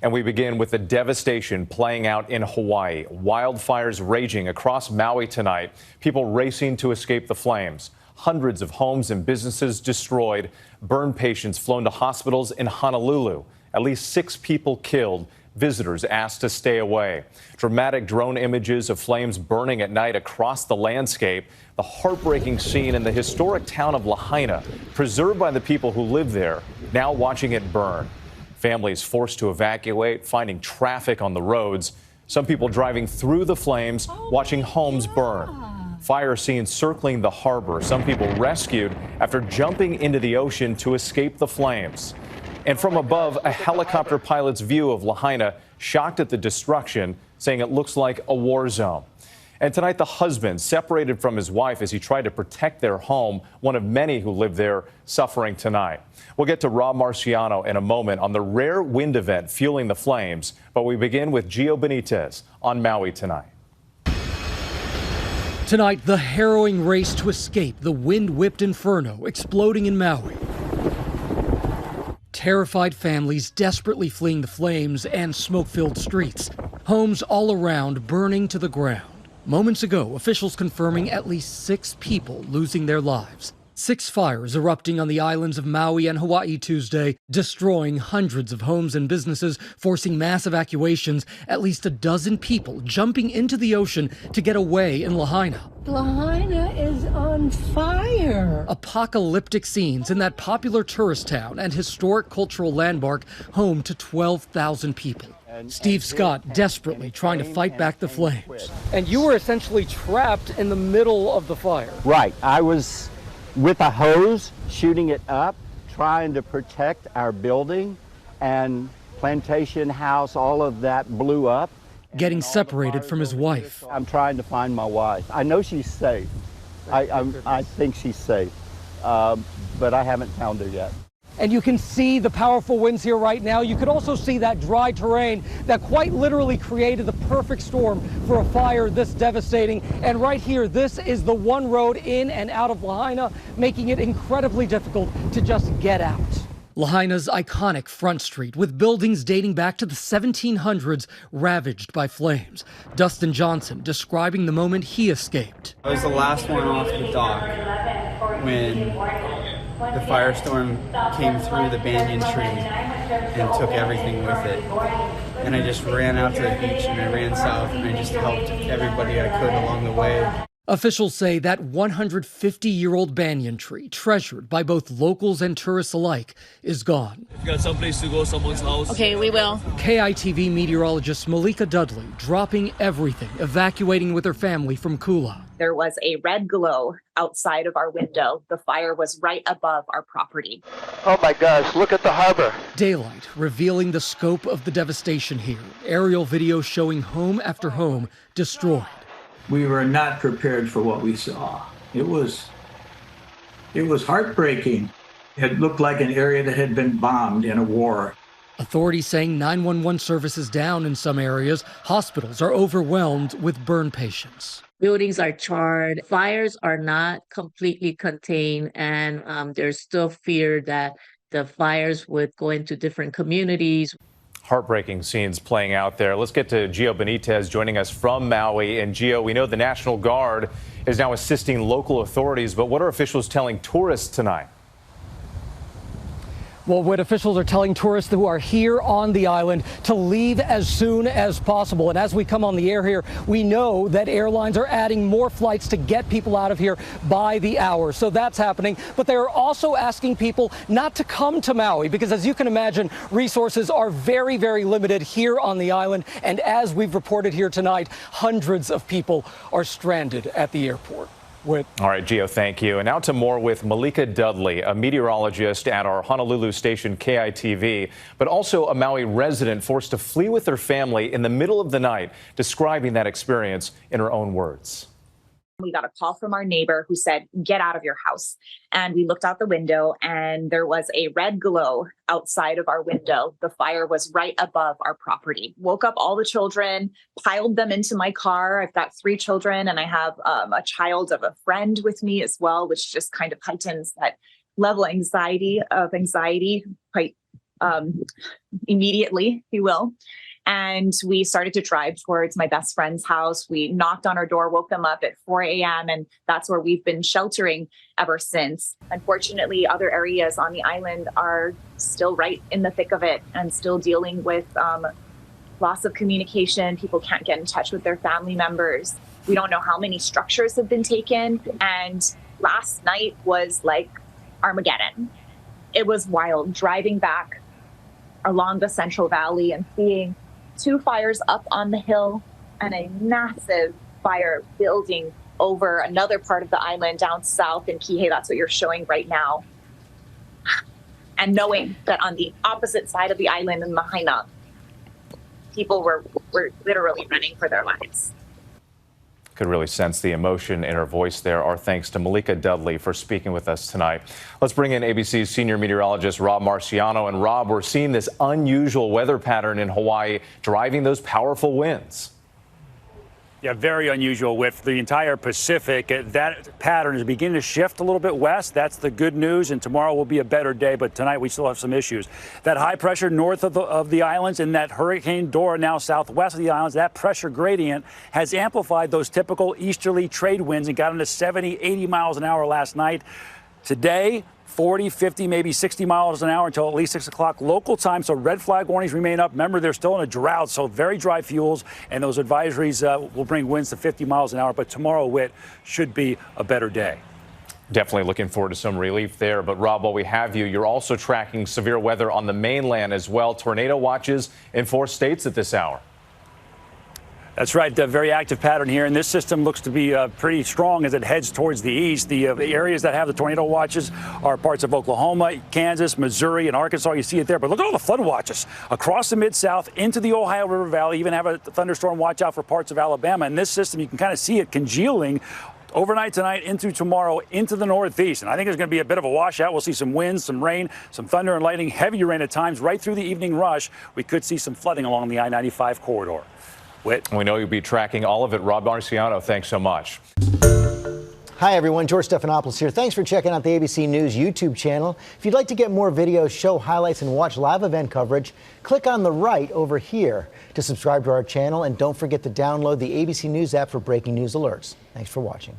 And we begin with the devastation playing out in Hawaii. Wildfires raging across Maui tonight. People racing to escape the flames. Hundreds of homes and businesses destroyed. Burn patients flown to hospitals in Honolulu. At least 6 people killed. Visitors asked to stay away. Dramatic drone images of flames burning at night across the landscape. The heartbreaking scene in the historic town of Lahaina, preserved by the people who live there, now watching it burn. Families forced to evacuate, finding traffic on the roads. Some people driving through the flames, watching homes burn. Fire scenes circling the harbor. Some people rescued after jumping into the ocean to escape the flames. And from above, a helicopter pilot's view of Lahaina, shocked at the destruction, saying it looks like a war zone. And tonight, the husband separated from his wife as he tried to protect their home, one of many who live there suffering tonight. We'll get to Rob Marciano in a moment on the rare wind event fueling the flames, but we begin with Gio Benitez on Maui tonight. Tonight, the harrowing race to escape the wind-whipped inferno exploding in Maui. Terrified families desperately fleeing the flames and smoke-filled streets. Homes all around burning to the ground. Moments ago, officials confirming at least 6 people losing their lives. 6 fires erupting on the islands of Maui and Hawaii Tuesday, destroying hundreds of homes and businesses, forcing mass evacuations, at least a dozen people jumping into the ocean to get away in Lahaina. Lahaina is on fire. Apocalyptic scenes in that popular tourist town and historic cultural landmark home to 12,000 people. Steve Scott desperately trying to fight back the flames. And you were essentially trapped in the middle of the fire. Right. I was with a hose shooting it up, trying to protect our building, and plantation house, all of that blew up. Getting separated from his wife. I'm trying to find my wife. I know she's safe. I think she's safe, but I haven't found her yet. And you can see the powerful winds here right now. You could also see that dry terrain that quite literally created the perfect storm for a fire this devastating. And right here, this is the one road in and out of Lahaina, making it incredibly difficult to just get out. Lahaina's iconic front street, with buildings dating back to the 1700s ravaged by flames. Dustin Johnson describing the moment he escaped. I was the last one off the dock when the firestorm came through the banyan tree and took everything with it. And I just ran out to the beach and I ran south and I just helped everybody I could along the way. Officials say that 150-year-old banyan tree, treasured by both locals and tourists alike, is gone. If you got someplace to go, someone's house. Okay, we will. KITV meteorologist Malika Dudley dropping everything, evacuating with her family from Kula. There was a red glow outside of our window. The fire was right above our property. Oh my gosh, look at the harbor. Daylight revealing the scope of the devastation here. Aerial video showing home after home destroyed. We were not prepared for what we saw. It was heartbreaking. It looked like an area that had been bombed in a war. Authorities saying 911 services down in some areas. Hospitals are overwhelmed with burn patients. Buildings are charred. Fires are not completely contained, and there's still fear that the fires would go into different communities. Heartbreaking scenes playing out there. Let's get to Gio Benitez joining us from Maui. And Gio, we know the National Guard is now assisting local authorities, but what are officials telling tourists tonight? Well, what officials are telling tourists who are here on the island to leave as soon as possible. And as we come on the air here, we know that airlines are adding more flights to get people out of here by the hour. So that's happening. But they are also asking people not to come to Maui because, as you can imagine, resources are very, very limited here on the island. And as we've reported here tonight, hundreds of people are stranded at the airport. All right, Gio, thank you. And now to more with Malika Dudley, a meteorologist at our Honolulu station KITV, but also a Maui resident forced to flee with her family in the middle of the night, describing that experience in her own words. We got a call from our neighbor who said, "Get out of your house." And we looked out the window and there was a red glow outside of our window. The fire was right above our property. Woke up all the children, piled them into my car. I've got 3 children and I have a child of a friend with me as well, which just kind of heightens that level of anxiety quite immediately, if you will. And we started to drive towards my best friend's house. We knocked on her door, woke them up at 4 a.m. And that's where we've been sheltering ever since. Unfortunately, other areas on the island are still right in the thick of it and still dealing with loss of communication. People can't get in touch with their family members. We don't know how many structures have been taken. And last night was like Armageddon. It was wild driving back along the Central Valley and seeing 2 fires up on the hill and a massive fire building over another part of the island down south in Kihei. That's what you're showing right now. And knowing that on the opposite side of the island in Lahaina, people were literally running for their lives. Could really sense the emotion in her voice there. Our thanks to Malika Dudley for speaking with us tonight. Let's bring in ABC's senior meteorologist Rob Marciano. And Rob, we're seeing this unusual weather pattern in Hawaii driving those powerful winds. Yeah, very unusual with the entire Pacific. That pattern is beginning to shift a little bit west. That's the good news, and tomorrow will be a better day, but tonight we still have some issues. That high pressure north of the islands and that Hurricane Dora now southwest of the islands, that pressure gradient has amplified those typical easterly trade winds and got into 70, 80 miles an hour last night. Today, 40, 50, maybe 60 miles an hour until at least 6 o'clock local time. So red flag warnings remain up. Remember, they're still in a drought, so very dry fuels, and those advisories will bring winds to 50 miles an hour. But tomorrow, Whit, should be a better day. Definitely looking forward to some relief there. But Rob, while we have you, you're also tracking severe weather on the mainland as well. Tornado watches in 4 states at this hour. That's right. A very active pattern here, and this system looks to be pretty strong as it heads towards the east. The areas that have the tornado watches are parts of Oklahoma, Kansas, Missouri, and Arkansas. You see it there. But look at all the flood watches across the Mid-South into the Ohio River Valley. Even have a thunderstorm watch out for parts of Alabama. And this system, you can kind of see it congealing overnight tonight into tomorrow into the northeast. And I think there's going to be a bit of a washout. We'll see some winds, some rain, some thunder and lightning, heavy rain at times right through the evening rush. We could see some flooding along the I-95 corridor. Whit. We know you'll be tracking all of it. Rob Marciano, thanks so much. Hi, everyone. George Stephanopoulos here. Thanks for checking out the ABC News YouTube channel. If you'd like to get more videos, show highlights, and watch live event coverage, click on the right over here to subscribe to our channel. And don't forget to download the ABC News app for breaking news alerts. Thanks for watching.